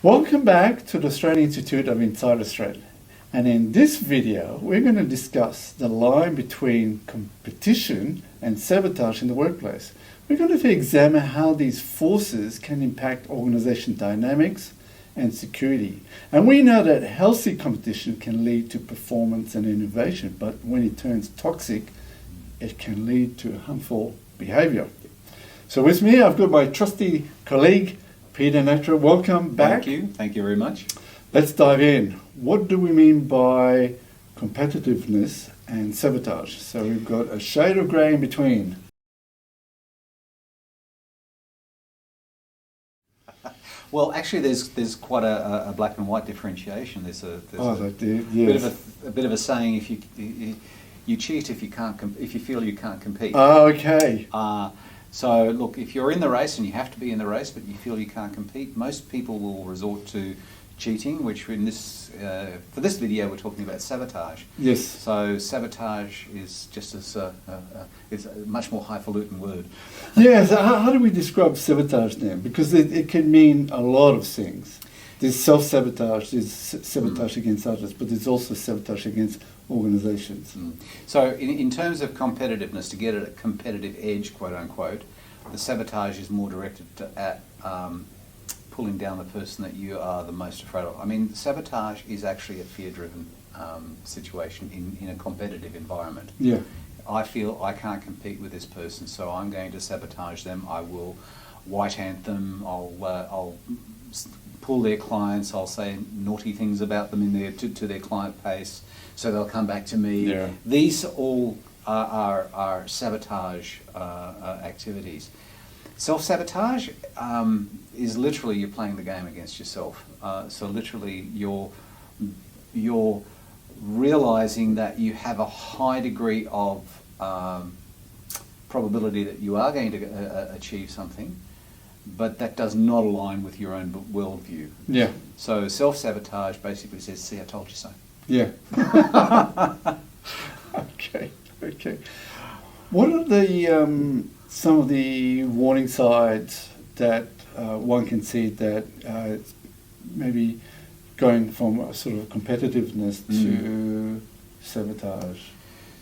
Welcome back to the Australian Institute of Inside Australia. And in this video, we're going to discuss the line between competition and sabotage in the workplace. We're going to examine how these forces can impact organization dynamics and security. And we know that healthy competition can lead to performance and innovation, but when it turns toxic, it can lead to harmful behavior. So with me, I've got my trusty colleague, Peter Natra. Welcome back. Thank you very much. Let's dive in. What do we mean by competitiveness and sabotage? So we've got a shade of grey in between. Well, actually, there's quite a black and white differentiation. There's a bit of a saying: if you cheat if you feel you can't compete. Oh, okay. So look, if you're in the race and you have to be in the race, but you feel you can't compete, most people will resort to cheating, which in this for this video we're talking about sabotage. Yes. So sabotage is just as it's a much more highfalutin word. Yeah. So how do we describe sabotage then? Because it can mean a lot of things. There's self-sabotage, there's sabotage against others, but there's also sabotage against organisations. So in terms of competitiveness, to get at a competitive edge, quote unquote, the sabotage is more directed at pulling down the person that you are the most afraid of. I mean, sabotage is actually a fear-driven situation in a competitive environment. Yeah. I feel I can't compete with this person, so I'm going to sabotage them. I will white-ant them. I'll pull their clients. I'll say naughty things about them to their client base, so they'll come back to me. Yeah. These all are sabotage activities. Self-sabotage is literally you're playing the game against yourself. So literally you're realizing that you have a high degree of probability that you are going to achieve something, but that does not align with your own worldview. Yeah. So self-sabotage basically says, see, I told you so. Yeah. Okay. What are the some of the warning signs that one can see that maybe going from a sort of competitiveness to sabotage?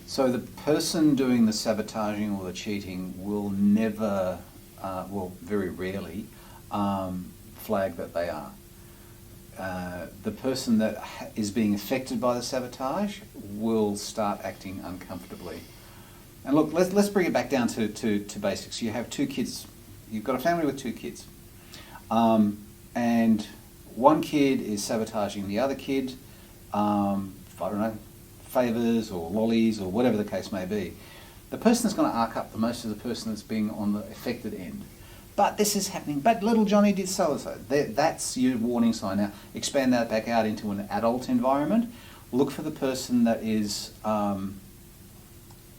So the person doing the sabotaging or the cheating will never, very rarely, flag that they are. The person that is being affected by the sabotage will start acting uncomfortably. And look, let's bring it back down to basics. You have two kids. You've got a family with two kids. And one kid is sabotaging the other kid, I don't know, favours or lollies or whatever the case may be. The person that's going to arc up the most is the person that's being on the affected end. But this is happening, but little Johnny did so-and-so. That's your warning sign. Now, expand that back out into an adult environment. Look for the person that is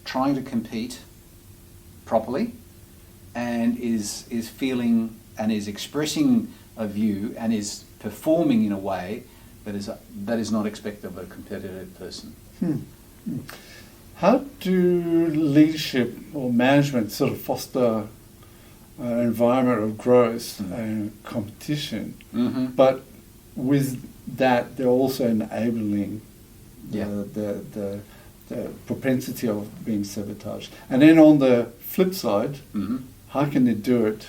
trying to compete properly and is feeling and is expressing a view and is performing in a way that is not expected of a competitive person. How do leadership or management sort of foster an environment of growth and competition, but with that they're also enabling the propensity of being sabotaged? And then on the flip side, how can they do it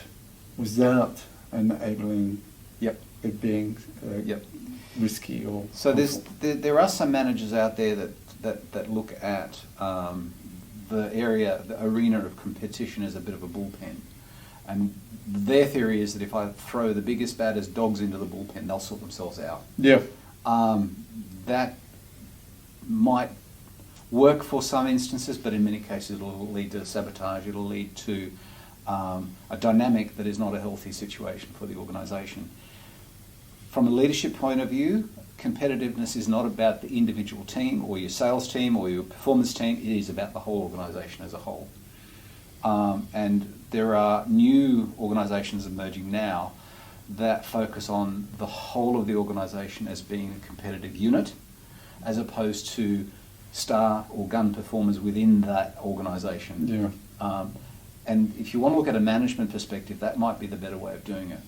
without enabling it being risky or so there are some managers out there that look at the arena of competition as a bit of a bullpen. And their theory is that if I throw the biggest, baddest dogs into the bullpen, they'll sort themselves out. Yeah. That might work for some instances, but in many cases it'll lead to sabotage. It'll lead to a dynamic that is not a healthy situation for the organisation. From a leadership point of view, competitiveness is not about the individual team or your sales team or your performance team. It is about the whole organisation as a whole. And there are new organisations emerging now that focus on the whole of the organisation as being a competitive unit, as opposed to star or gun performers within that organisation. Yeah. And if you want to look at a management perspective, that might be the better way of doing it.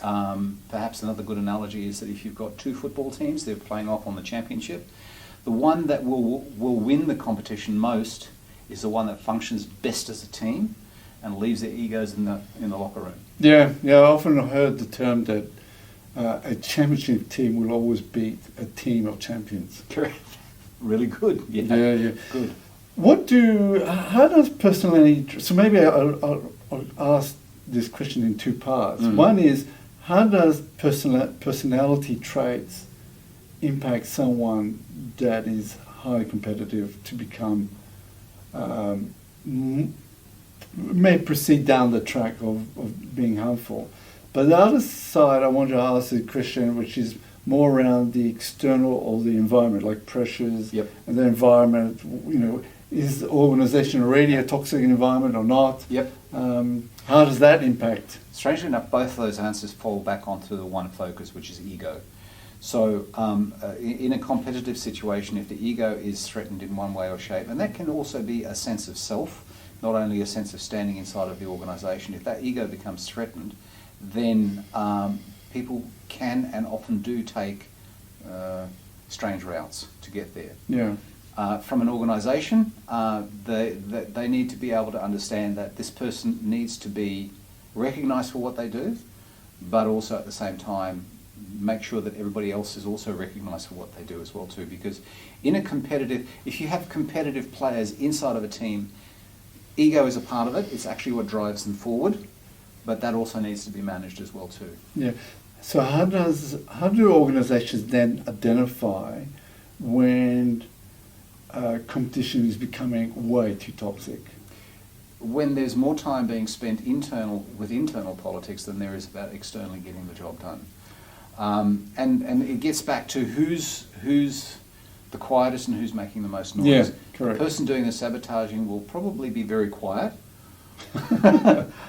Perhaps another good analogy is that if you've got two football teams, they're playing off on the championship. The one that will win the competition most is the one that functions best as a team and leaves their egos in the locker room. Yeah, I often heard the term that a championship team will always beat a team of champions. Correct. Really good. Yeah. Good. How does personality, so maybe I'll ask this question in two parts. Mm. One is, how does personality traits impact someone that is highly competitive to become, may proceed down the track of being harmful? But the other side, I want to ask a question which is more around the external or the environment, like pressures. Yep. And the environment, is the organisation already a toxic environment or not? Yep. How does that impact? Strangely enough, both of those answers fall back onto the one focus, which is ego. So in a competitive situation, if the ego is threatened in one way or shape, and that can also be a sense of self, not only a sense of standing inside of the organisation, if that ego becomes threatened, then people can and often do take strange routes to get there. Yeah. From an organisation, they need to be able to understand that this person needs to be recognised for what they do, but also at the same time make sure that everybody else is also recognised for what they do as well too. Because if you have competitive players inside of a team, ego is a part of it. It's actually what drives them forward, but that also needs to be managed as well too. Yeah. So how do organisations then identify when competition is becoming way too toxic? When there's more time being spent with internal politics than there is about externally getting the job done. And it gets back to who's the quietest and who's making the most noise. Yeah, correct. The person doing the sabotaging will probably be very quiet,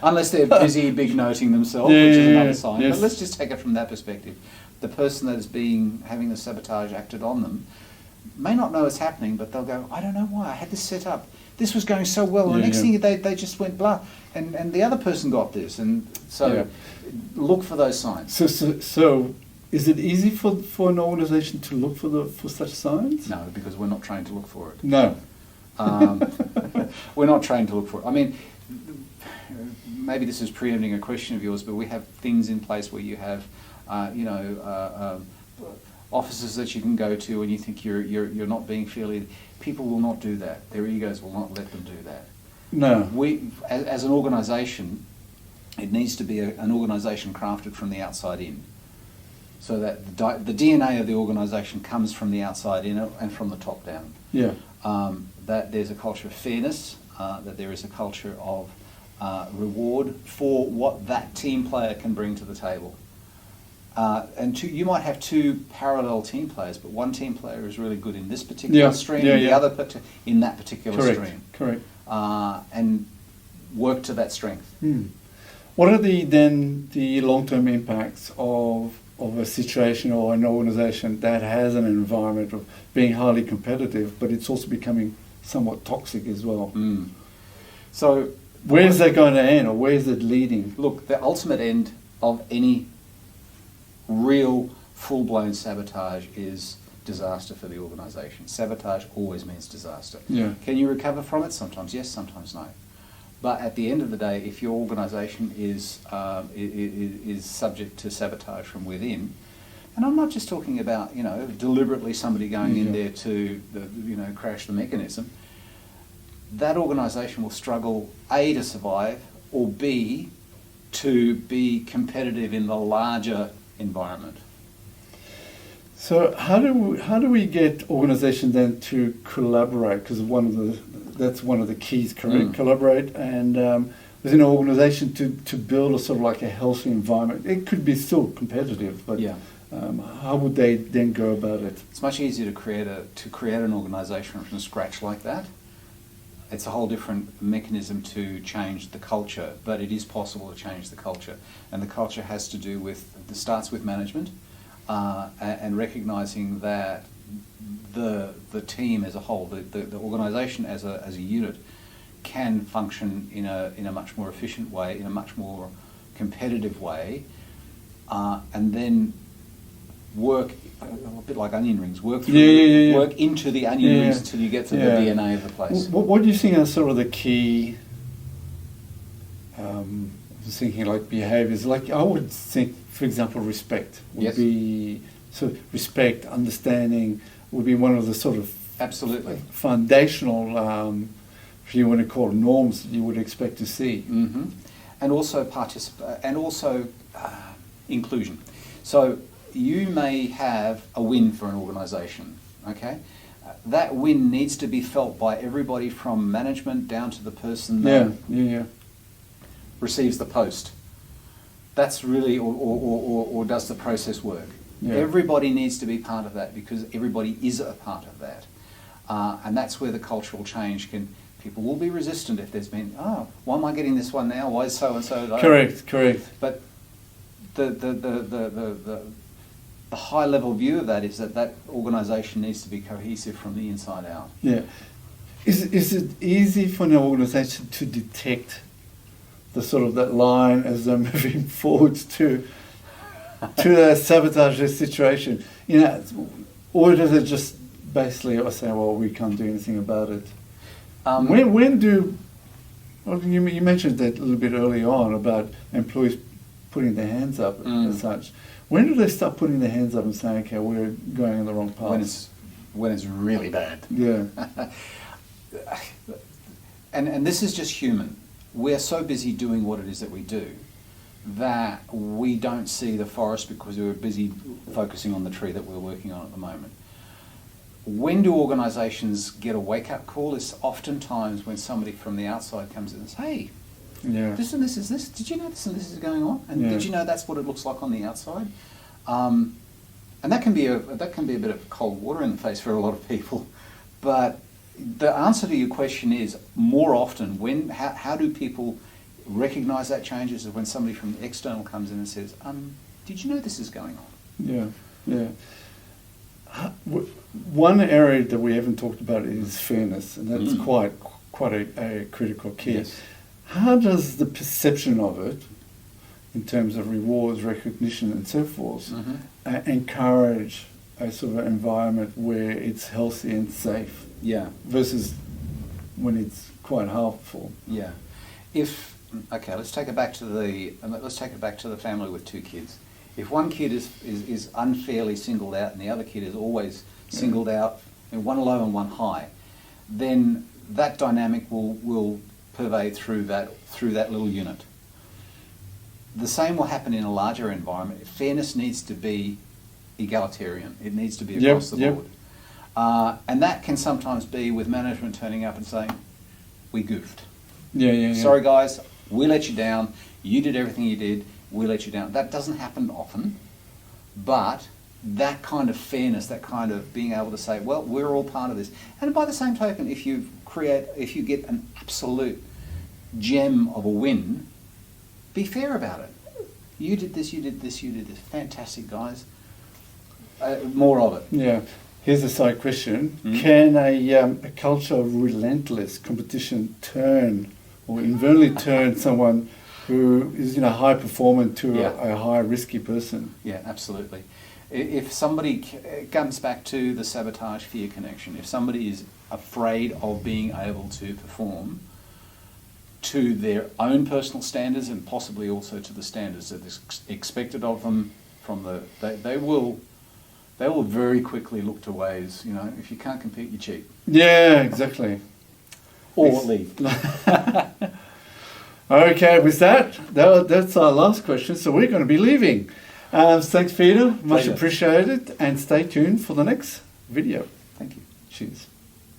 unless they're busy big noting themselves, which is another sign. Yes. But let's just take it from that perspective. The person that is having the sabotage acted on them may not know it's happening, but they'll go, I don't know why, I had this set up. This was going so well, and the next thing they just went blah, and the other person got this, and so look for those signs. So is it easy for an organisation to look for such signs? No, because we're not trained to look for it. No. We're not trained to look for it. I mean, maybe this is preempting a question of yours, but we have things in place where you have, offices that you can go to and you think you're not being fairly. People will not do that. Their egos will not let them do that. No. We, as an organisation, it needs to be an organisation crafted from the outside in, so that the DNA of the organisation comes from the outside in and from the top down. Yeah. That there's a culture of fairness, that there is a culture of reward for what that team player can bring to the table. You might have two parallel team players, but one team player is really good in this particular stream, and the other in that particular stream. Correct. And work to that strength. What are the long-term impacts of a situation or an organisation that has an environment of being highly competitive, but it's also becoming somewhat toxic as well? So where is that going to end, or where is it leading? Look, the ultimate end of any real full-blown sabotage is disaster for the organisation. Sabotage always means disaster. Yeah. Can you recover from it? Sometimes yes, sometimes no. But at the end of the day, if your organisation is subject to sabotage from within, and I'm not just talking about deliberately somebody going in there to crash the mechanism, that organisation will struggle A, to survive, or B, to be competitive in the larger environment. So how do we get organisations then to collaborate? Because that's one of the keys, correct? Collaborate and within an organisation to build a sort of like a healthy environment. It could be still competitive, but how would they then go about it? It's much easier to create an organisation from scratch like that. It's a whole different mechanism to change the culture, but it is possible to change the culture. And the culture has to do it starts with management and recognising that the team as a whole, the organisation as a unit, can function in a much more efficient way, in a much more competitive way, and then work a bit like onion rings. Work through, work into the onion rings until you get to the DNA of the place. What do you think are sort of the key? I was thinking like behaviours. Like I would think, for example, respect would be respect, understanding would be one of the sort of absolutely foundational, if you want to call it norms, you would expect to see. Mm-hmm. And also inclusion. So you may have a win for an organisation, okay? That win needs to be felt by everybody from management down to the person that receives the post. That's really, or does the process work? Yeah. Everybody needs to be part of that because everybody is a part of that. And that's where the cultural change people will be resistant if there's been, why am I getting this one now? Why is so-and-so? Correct. But the high level view of that is that organisation needs to be cohesive from the inside out. Yeah. Is it easy for an organisation to detect the sort of that line as they're moving forwards to a sabotage situation? You know, or does it just basically say, well, we can't do anything about it? When do, well, you mentioned that a little bit early on about employees putting their hands up and such. When do they start putting their hands up and saying, okay, we're going in the wrong path? When it's really bad. Yeah. And this is just human. We're so busy doing what it is that we do that we don't see the forest because we're busy focusing on the tree that we're working on at the moment. When do organisations get a wake-up call? It's oftentimes when somebody from the outside comes in and says, hey, this and this is this. Did you know this and this is going on? And did you know that's what it looks like on the outside? And that can be a bit of cold water in the face for a lot of people. But the answer to your question is more often how do people recognise that change is when somebody from the external comes in and says, did you know this is going on? Yeah. One area that we haven't talked about is fairness, and that's quite a critical key. Yes. How does the perception of it, in terms of rewards, recognition, and so forth, encourage a sort of environment where it's healthy and safe? Yeah. Versus when it's quite harmful. Yeah. Let's take it back to the family with two kids. If one kid is unfairly singled out and the other kid is always singled out, and one low and one high, then that dynamic will pervade through that little unit. The same will happen in a larger environment. Fairness needs to be egalitarian. It needs to be across the board. And that can sometimes be with management turning up and saying, we goofed. Sorry guys, we let you down. You did everything you did. We let you down. That doesn't happen often, but that kind of fairness, that kind of being able to say, well, we're all part of this. And by the same token, if you get an absolute gem of a win, be fair about it. You did this, you did this, you did this. Fantastic, guys. More of it. Yeah. Here's a side question. Can a culture of relentless competition turn or inadvertently turn someone who is a high performer to a high risky person? Yeah, absolutely. If somebody comes back to the sabotage fear connection, if somebody is afraid of being able to perform to their own personal standards and possibly also to the standards that is expected of them they will very quickly look to ways, if you can't compete, you cheat. Yeah, exactly. Or leave. Okay, with that's our last question, so we're going to be leaving. Thanks, Peter. Much appreciated, and stay tuned for the next video. Thank you. Cheers.